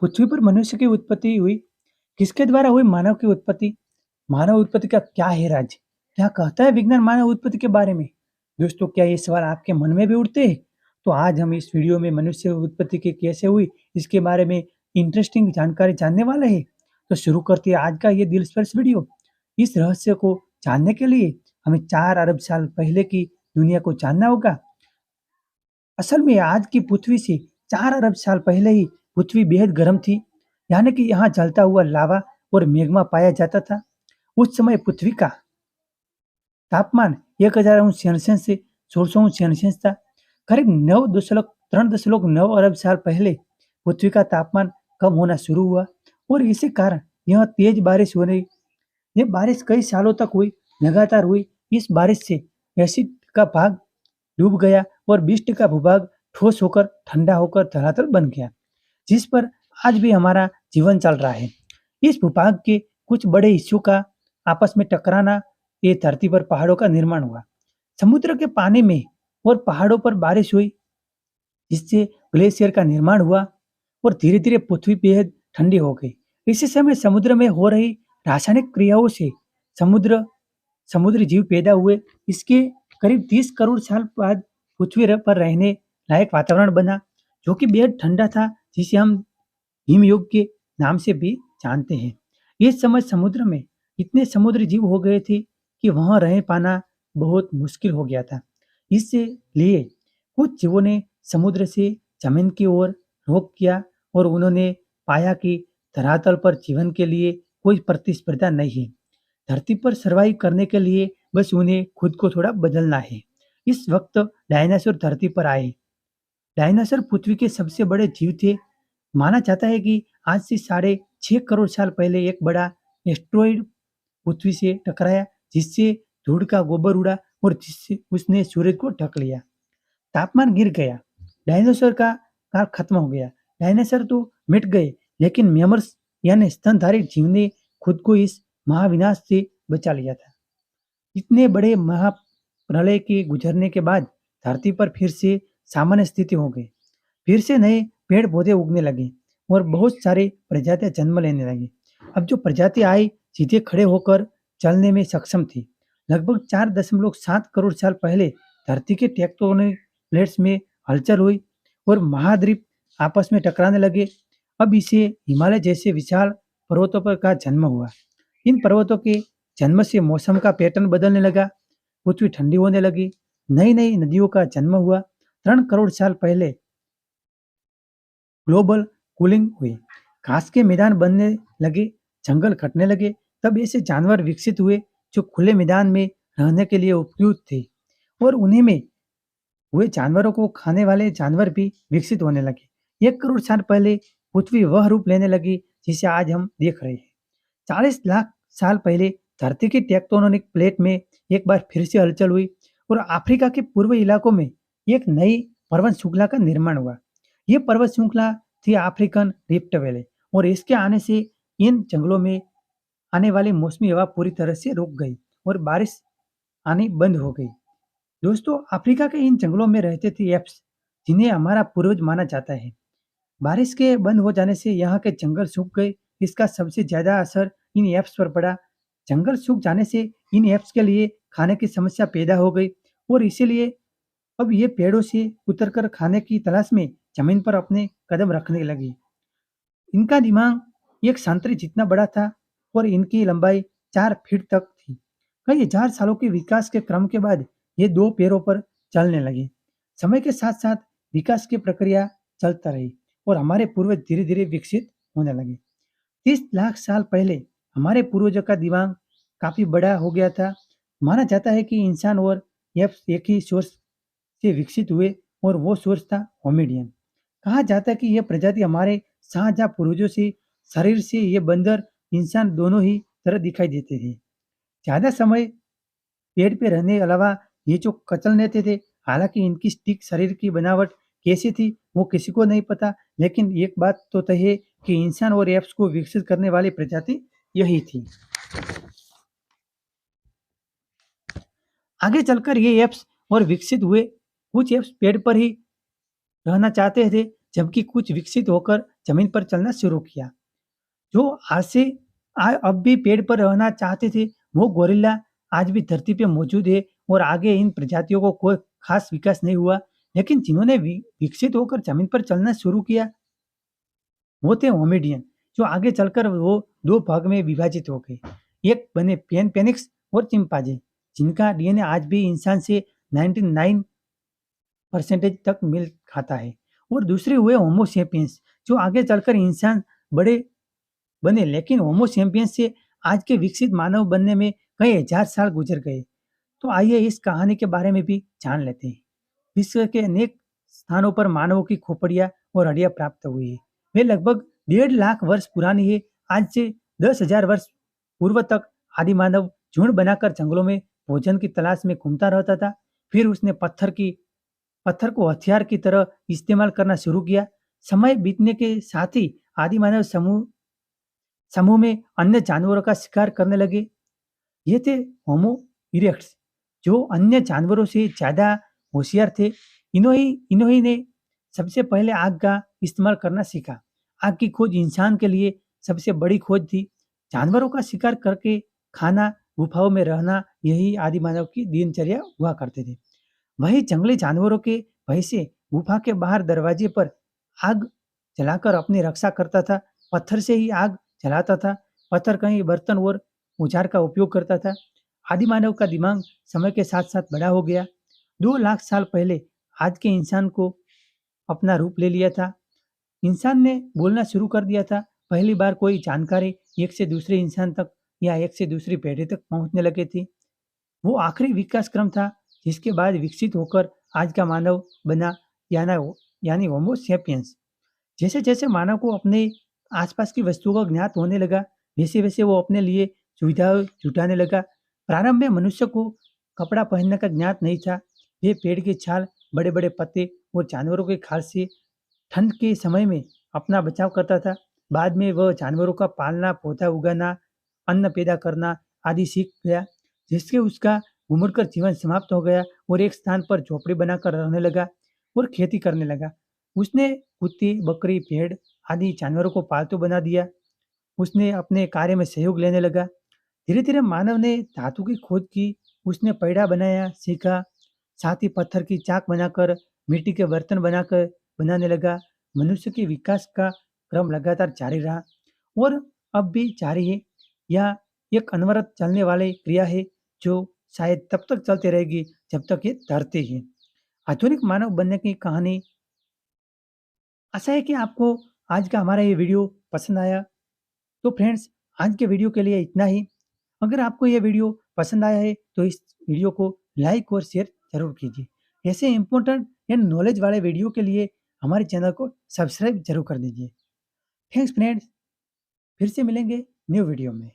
पृथ्वी पर मनुष्य की उत्पत्ति हुई, किसके द्वारा हुई मानव की उत्पत्ति? मानव उत्पत्ति का क्या है राज? क्या कहता है विज्ञान मानव उत्पत्ति के बारे में? दोस्तों, क्या ये सवाल आपके मन में भी उठते हैं? तो आज हम इस वीडियो में मनुष्य उत्पत्ति की कैसे हुई, इसके बारे में इंटरेस्टिंग जानकारी जानने वाले हैं। तो शुरू करते हैं आज का ये दिलस्पर्श वीडियो। इस रहस्य को जानने के लिए हमें 4 अरब साल पहले की दुनिया को जानना होगा। असल में आज की पृथ्वी से 4 अरब साल पहले ही पृथ्वी बेहद गर्म थी, यानी कि यहाँ जलता हुआ लावा और मैग्मा पाया जाता था। उस समय पृथ्वी का तापमान 1000 अंश सेल्सियस से 1600 अंश सेल्सियस था। करीब 9.3 अरब साल पहले पृथ्वी का तापमान कम होना शुरू हुआ और इसी कारण यह तेज बारिश हो रही। ये बारिश कई सालों तक हुई, लगातार हुई। इस बारिश से एसिड का भाग डूब गया और मिष्ट का भूभाग ठोस होकर ठंडा होकर धरातल बन गया, जिस पर आज भी हमारा जीवन चल रहा है। इस भूभाग के कुछ बड़े हिस्सों का आपस में टकराना, ये धरती पर पहाड़ों का निर्माण हुआ। समुद्र के पानी में और पहाड़ों पर बारिश हुई, जिससे ग्लेशियर का निर्माण हुआ और धीरे धीरे पृथ्वी बेहद ठंडी हो गई। इसी समय समुद्र में हो रही रासायनिक क्रियाओं से समुद्र समुद्री जीव पैदा हुए। इसके करीब 30 करोड़ साल बाद पृथ्वी पर रहने लायक वातावरण बना, जो कि बेहद ठंडा था, जिसे हम हिमयुग के नाम से भी जानते हैं। इस समय समुद्र में इतने समुद्री जीव हो गए थे कि वहां रह पाना बहुत मुश्किल हो गया था। इससे लिए कुछ जीवों ने समुद्र से जमीन की ओर रुख किया और उन्होंने पाया कि धरातल पर जीवन के लिए कोई प्रतिस्पर्धा नहीं है। धरती पर सर्वाइव करने के लिए बस उन्हें खुद को थोड़ा बदलना है। इस वक्त डायनासोर धरती पर आए। डायनासोर पृथ्वी के सबसे बड़े जीव थे। माना जाता है कि आज से 6.5 करोड़ साल पहले एक बड़ा एस्ट्रॉइड पृथ्वी से टकराया, जिससे धूल का गोबर उड़ा और जिससे उसने सूरज को ढक लिया। तापमान गिर गया, डायनासोर का काल खत्म हो गया। डायनासोर तो मिट गए, लेकिन मेमर्स यानी स्तनधारी जीव ने खुद को इस महाविनाश से बचा लिया था। इतने बड़े महाप्रलय के गुजरने के बाद धरती पर फिर से सामान्य स्थिति हो गई। फिर से नए पेड़ पौधे उगने लगे और बहुत सारे प्रजातियां जन्म लेने लगी। अब जो प्रजाति आई, सीधे खड़े होकर चलने में सक्षम थी। लगभग 4.7 करोड़ साल पहले धरती के टेक्टोनिक प्लेट्स में हलचल हुई और महाद्वीप आपस में टकराने लगे। अब इसे हिमालय जैसे विशाल पर्वतों पर का जन्म हुआ। इन पर्वतों के जन्म से मौसम का पैटर्न बदलने लगा, पृथ्वी ठंडी होने लगी, नई नई नदियों का जन्म हुआ। 3 करोड़ साल पहले ग्लोबल कूलिंग हुई, घास के मैदान बनने लगे, जंगल कटने लगे। तब ऐसे जानवर विकसित हुए जो खुले मैदान में रहने के लिए उपयुक्त थे और उन्हीं में हुए जानवरों को खाने वाले जानवर भी विकसित होने लगे। 1 करोड़ साल पहले पृथ्वी वह रूप लेने लगी जिसे आज हम देख रहे हैं। 40 लाख साल पहले धरती की टेक्टोनिक प्लेट में एक बार फिर से हलचल हुई और अफ्रीका के पूर्वी इलाकों में एक नई पर्वत श्रृंखला का निर्माण हुआ। ये पर्वत श्रृंखला थी अफ्रीकन रिफ्ट वैली और इसके आने से इन जंगलों में आने वाली मौसमी हवा पूरी तरह से रुक गई और बारिश आनी बंद हो गई। दोस्तों, अफ्रीका के इन जंगलों में रहते थे एप्स, जिन्हें हमारा पूर्वज माना जाता है। बारिश के बंद हो जाने से यहाँ के जंगल सूख गए। इसका सबसे ज़्यादा असर इन एप्स पर पड़ा। जंगल सूख जाने से इन एप्स के लिए खाने की समस्या पैदा हो गई और इसीलिए अब ये पेड़ों से उतरकर खाने की तलाश में ज़मीन पर अपने कदम रखने लगी। इनका दिमाग एक संतरी जितना बड़ा था और इनकी लंबाई 4 फीट तक थी। कई हजार सालों के विकास के क्रम के बाद ये 2 पैरों पर चलने लगे। समय के साथ-साथ विकास की प्रक्रिया चलता रही और हमारे पूर्वज धीरे-धीरे विकसित होने लगे। 30 लाख साल पहले हमारे पूर्वजों का दिमाग काफ़ी बड़ा हो गया था। माना जाता है कि इंसान और एप्स एक ही सोर्स से विकसित हुए और वो सोर्स था होमिनियन। कहा जाता है कि यह प्रजाति हमारे शाहजहाँ पूर्वजों से शरीर से ये बंदर इंसान दोनों ही तरह दिखाई देते थे। ज़्यादा समय पेड़ पे रहने के अलावा ये जो कचल लेते थे, हालाँकि इनकी स्टिक शरीर की बनावट कैसी थी, वो किसी को नहीं पता, लेकिन एक बात तो तय है कि इंसान और एप्स को विकसित करने वाली प्रजाति यही थी। आगे चलकर ये एप्स और विकसित हुए। कुछ एप्स पेड़ पर ही रहना चाहते थे, जबकि कुछ विकसित होकर जमीन पर चलना शुरू किया। जो आज से अब भी पेड़ पर रहना चाहते थे, वो गोरिल्ला आज भी धरती पे मौजूद है और आगे इन प्रजातियों को कोई खास विकास नहीं हुआ। लेकिन जिन्होंने विकसित होकर जमीन पर चलना शुरू किया, वो थे होमिडियन, जो आगे चलकर वो 2 भाग में विभाजित हो गए। एक बने पेनिक्स और चिंपांजी, जिनका डीएनए आज भी इंसान से 99% तक मेल खाता है, और दूसरे हुए होमो सेपियंस, जो आगे चलकर इंसान बड़े बने, लेकिन होमो सेपियंस से आज के विकसित मानव बनने में कई हजार साल गुजर गए। तो आइए इस कहानी के बारे में भी जान लेते हैं। विश्व के अनेक स्थानों पर मानवों की खोपड़ियां और हड्डियां प्राप्त हुई है। वे लगभग 1.5 लाख वर्ष पुरानी है। आज से 10,000 वर्ष पूर्व तक आदि मानव झुंड बनाकर जंगलों में भोजन की तलाश में घूमता रहता था। फिर उसने पत्थर को हथियार की तरह इस्तेमाल करना शुरू किया। समय बीतने के साथ ही आदि मानव समूह समूह में अन्य जानवरों का शिकार करने लगे। ये थे होमो इरेक्ट्स, जो अन्य जानवरों से ज़्यादा होशियार थे। इन्होंने ने सबसे पहले आग का इस्तेमाल करना सीखा। आग की खोज इंसान के लिए सबसे बड़ी खोज थी। जानवरों का शिकार करके खाना, गुफाओं में रहना, यही आदि मानव की दिनचर्या हुआ करते थे। वही जंगली जानवरों के भय से गुफा के बाहर दरवाजे पर आग जलाकर अपनी रक्षा करता था। पत्थर से ही आग जलाता था। पत्थर कहीं बर्तन और औजार का उपयोग करता था। आदि मानव का दिमाग समय के साथ साथ बड़ा हो गया। 2 लाख साल पहले आज के इंसान को अपना रूप ले लिया था। इंसान ने बोलना शुरू कर दिया था। पहली बार कोई जानकारी एक से दूसरे इंसान तक या एक से दूसरी पीढ़ी तक पहुंचने लगी थी। वो आखिरी विकास क्रम था, जिसके बाद विकसित होकर आज का मानव बना, याना यानी होमो सेपियंस। जैसे-जैसे मानव को अपने आसपास की वस्तुओं का ज्ञात होने लगा, वैसे-वैसे वो अपने लिए सुविधाएँ जुटाने लगा। प्रारंभ में मनुष्य को कपड़ा पहनने का ज्ञात नहीं था। ये पेड़ की छाल, बड़े-बड़े पत्ते और जानवरों के खाल से ठंड के समय में अपना बचाव करता था। बाद में वह जानवरों का पालना, पौधा उगाना, अन्न पैदा करना आदि सीख गया, जिससे उसका घुमड़-कर जीवन समाप्त हो गया और एक स्थान पर झोपड़ी बनाकर रहने लगा और खेती करने लगा। उसने कुत्ते, बकरी, भेड़ आदि जानवरों को पालतू बना दिया। उसने अपने कार्य में सहयोग लेने लगा। धीरे-धीरे मानव ने धातु की खोज की। उसने पैड़ा बनाया सीखा, साथ ही पत्थर की चाक बनाकर, मिट्टी के बर्तन बनाने लगा। मनुष्य के विकास का क्रम लगातार जारी रहा और अब भी जारी है। यह एक अनवरत चलने वाली क्रिया है, जो शायद तब तक चलती रहेगी जब तक ये धरती है। आधुनिक मानव बनने की कहानी। आशा है कि आपको आज का हमारा ये वीडियो पसंद आया। तो फ्रेंड्स, आज के वीडियो के लिए इतना ही। अगर आपको ये वीडियो पसंद आया है तो इस वीडियो को लाइक और शेयर ज़रूर कीजिए। ऐसे इम्पोर्टेंट या नॉलेज वाले वीडियो के लिए हमारे चैनल को सब्सक्राइब ज़रूर कर दीजिए। थैंक्स फ्रेंड्स, फिर से मिलेंगे न्यू वीडियो में।